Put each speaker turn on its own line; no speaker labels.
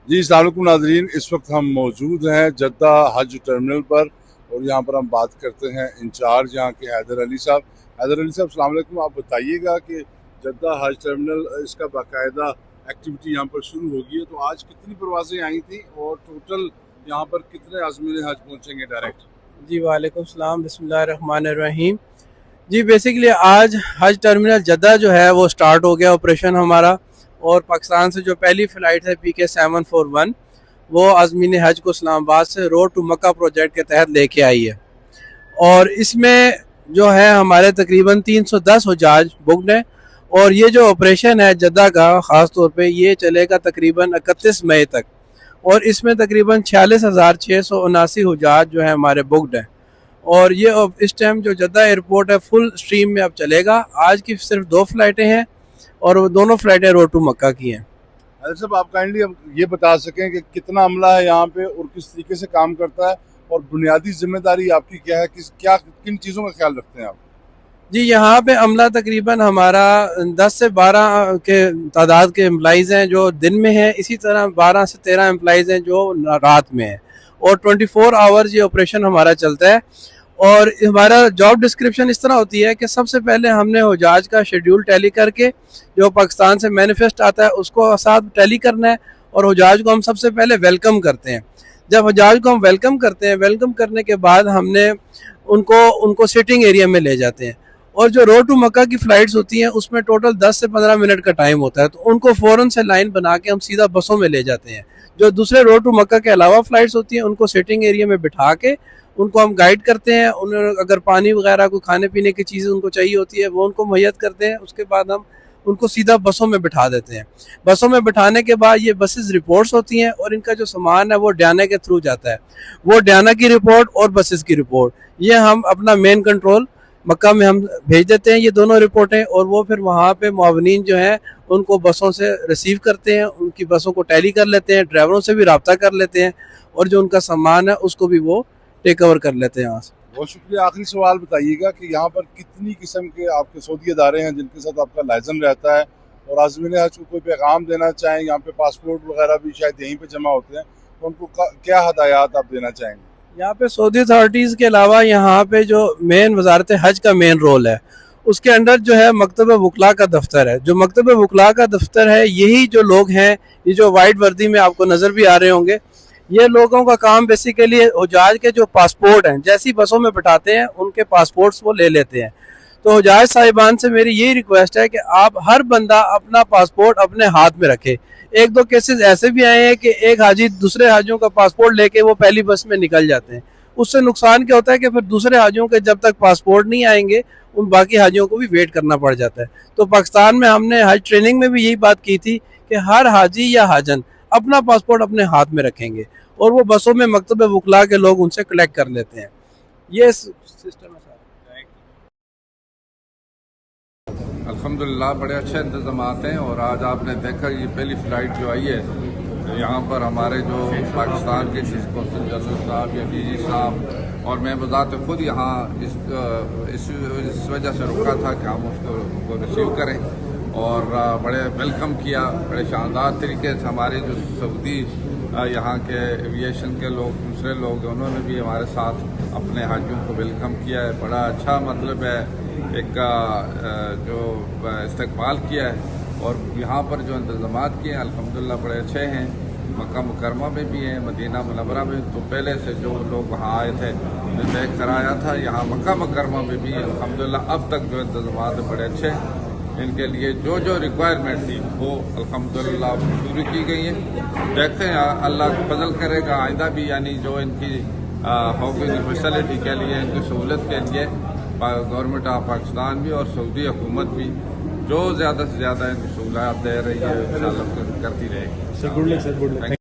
جی السلام علیکم ناظرین، اس وقت ہم موجود ہیں جدہ حج ٹرمنل پر اور یہاں پر ہم بات کرتے ہیں انچارج یہاں کے حیدر علی صاحب۔ حیدر علی صاحب السلام علیکم، آپ بتائیے گا کہ جدہ حج ٹرمنل اس کا باقاعدہ ایکٹیویٹی یہاں پر شروع ہوگی ہے تو آج کتنی پروازیں آئی تھیں اور ٹوٹل یہاں پر کتنے عازمین حج پہنچیں گے ڈائریکٹ؟
جی وعلیکم السلام، بسم اللہ الرحمن الرحیم۔ جی بیسیکلی آج حج ٹرمنل جدہ جو ہے وہ سٹارٹ ہو گیا آپریشن ہمارا، اور پاکستان سے جو پہلی فلائٹ ہے PK741 وہ عازمین حج کو اسلام آباد سے روڈ ٹو مکہ پروجیکٹ کے تحت لے کے آئی ہے، اور اس میں جو ہے ہمارے تقریباً 310 حجاج بکڈ ہیں، اور یہ جو آپریشن ہے جدہ کا خاص طور پہ یہ چلے گا تقریباً 31 مئی تک، اور اس میں تقریباً 46,679 حجاج جو ہیں ہمارے بکڈ ہیں، اور یہ اس ٹائم جو جدہ ایئرپورٹ ہے فل سٹریم میں اب چلے گا۔ آج کی صرف 2 فلائٹیں ہیں اور وہ دونوں فلائٹیں روڈ ٹو مکہ کی ہیں۔
حیدر صاحب آپ کائنڈلی یہ بتا سکیں کہ کتنا عملہ ہے یہاں پہ اور کس طریقے سے کام کرتا ہے اور بنیادی ذمہ داری آپ کی کیا ہے، کن چیزوں کا خیال رکھتے ہیں آپ؟
جی یہاں پہ عملہ تقریباً ہمارا 10 سے 12 کے تعداد کے امپلائیز ہیں جو دن میں ہیں، اسی طرح 12 سے 13 امپلائیز ہیں جو رات میں ہیں، اور 24 آورز یہ آپریشن ہمارا چلتا ہے۔ اور ہمارا جاب ڈسکرپشن اس طرح ہوتی ہے کہ سب سے پہلے ہم نے حجاج کا شیڈیول ٹیلی کر کے جو پاکستان سے مینیفیسٹ آتا ہے اس کو ساتھ ٹیلی کرنا ہے، اور حجاج کو ہم سب سے پہلے ویلکم کرتے ہیں۔ جب حجاج کو ہم ویلکم کرتے ہیں، ویلکم کرنے کے بعد ہم نے ان کو سٹنگ ایریا میں لے جاتے ہیں، اور جو روڈ ٹو مکہ کی فلائٹس ہوتی ہیں اس میں ٹوٹل 10 سے 15 منٹ کا ٹائم ہوتا ہے، تو ان کو فوراً سے لائن بنا کے ہم سیدھا بسوں میں لے جاتے ہیں۔ جو دوسرے روڈ ٹو مکہ کے علاوہ فلائٹس ہوتی ہیں ان کو سٹنگ ایریا میں بٹھا کے ان کو ہم گائیڈ کرتے ہیں، اگر پانی وغیرہ کوئی کھانے پینے کی چیزیں ان کو چاہیے ہوتی ہے وہ ان کو مہیا کرتے ہیں، اس کے بعد ہم ان کو سیدھا بسوں میں بٹھا دیتے ہیں۔ بسوں میں بٹھانے کے بعد یہ بسز رپورٹس ہوتی ہیں، اور ان کا جو سامان ہے وہ ڈیانا کے تھرو جاتا ہے، وہ ڈیانا کی رپورٹ اور بسز کی رپورٹ یہ ہم اپنا مین کنٹرول مکہ میں ہم بھیج دیتے ہیں، یہ دونوں رپورٹیں، اور وہ پھر وہاں پہ معاونین جو ہیں ان کو بسوں سے ریسیو کرتے ہیں، ان کی بسوں کو ٹیلی کر لیتے ہیں، ڈرائیوروں سے بھی رابطہ کر لیتے ہیں، اور جو ان کا سامان ہے اس کو بھی وہ ٹیک اوور کر لیتے ہیں وہاں سے۔
بہت شکریہ۔ آخری سوال بتائیے گا کہ یہاں پر کتنی قسم کے آپ کے سعودی ادارے ہیں جن کے ساتھ آپ کا لائزم رہتا ہے، اور عازمین حج کو کوئی پیغام دینا چاہیں، یہاں پہ پاسپورٹ وغیرہ بھی شاید یہیں پہ جمع ہوتے ہیں، تو ان کو کیا ہدایات آپ دینا چاہیں گے؟
یہاں پہ سعودی اتھارٹیز کے علاوہ یہاں پہ جو مین وزارت حج کا مین رول ہے اس کے انڈر جو ہے مکتب وکلاء کا دفتر ہے، جو مکتب وکلاء کا دفتر ہے یہی جو لوگ ہیں، یہ جو وائٹ وردی میں آپ کو نظر بھی آ رہے ہوں گے، یہ لوگوں کا کام بیسیکلی حجاج کے جو پاسپورٹ ہیں جیسی بسوں میں بٹھاتے ہیں ان کے پاسپورٹس وہ لے لیتے ہیں۔ تو حجاج صاحبان سے میری یہی ریکویسٹ ہے کہ آپ ہر بندہ اپنا پاسپورٹ اپنے ہاتھ میں رکھے۔ ایک دو کیسز ایسے بھی آئے ہیں کہ ایک حاجی دوسرے حاجیوں کا پاسپورٹ لے کے وہ پہلی بس میں نکل جاتے ہیں، اس سے نقصان کیا ہوتا ہے کہ پھر دوسرے حاجیوں کے جب تک پاسپورٹ نہیں آئیں گے ان باقی حاجیوں کو بھی ویٹ کرنا پڑ جاتا ہے۔ تو پاکستان میں ہم نے حج ٹریننگ میں بھی یہی بات کی تھی کہ ہر حاجی یا حاجن اپنا پاسپورٹ اپنے ہاتھ میں رکھیں گے، اور وہ بسوں میں مکتب وکلاء کے لوگ ان سے کلیکٹ کر لیتے ہیں۔ یہ سسٹم ہے۔
الحمدللہ بڑے اچھے انتظامات ہیں، اور آج آپ نے دیکھا یہ پہلی فلائٹ جو آئی ہے یہاں پر ہمارے جو پاکستان کے چیف قونصل جنرل صاحب یا DG صاحب اور میں بذات خود یہاں اس وجہ سے رکا تھا کہ ہم اس کو ریسیو کریں، اور بڑے ویلکم کیا، بڑے شاندار طریقے سے ہمارے جو سعودی یہاں کے ایویشن کے لوگ دوسرے لوگ ہیں انہوں نے بھی ہمارے ساتھ اپنے حاجیوں کو ویلکم کیا ہے، بڑا اچھا مطلب ہے ایک جو استقبال کیا ہے، اور یہاں پر جو انتظامات کیے ہیں الحمدللہ بڑے اچھے ہیں۔ مکہ مکرمہ میں بھی ہیں، مدینہ منورہ میں تو پہلے سے جو لوگ وہاں آئے تھے جو دیکھ کر آیا تھا، یہاں مکہ مکرمہ میں بھی الحمدللہ اب تک جو انتظامات بڑے اچھے ہیں۔ ان کے لیے جو ریکوائرمنٹ تھی وہ الحمدللہ پوری کی گئی ہیں۔ دیکھتے ہیں اللہ فضل کرے گا آئندہ بھی، یعنی جو ان کی ہوگی فیسلٹی کے لیے، ان کی سہولت کے لیے گورنمنٹ آف پاکستان بھی اور سعودی حکومت بھی جو زیادہ سے زیادہ ان کی سہولیات دے رہی ہے انشاءاللہ کرتی رہے گی۔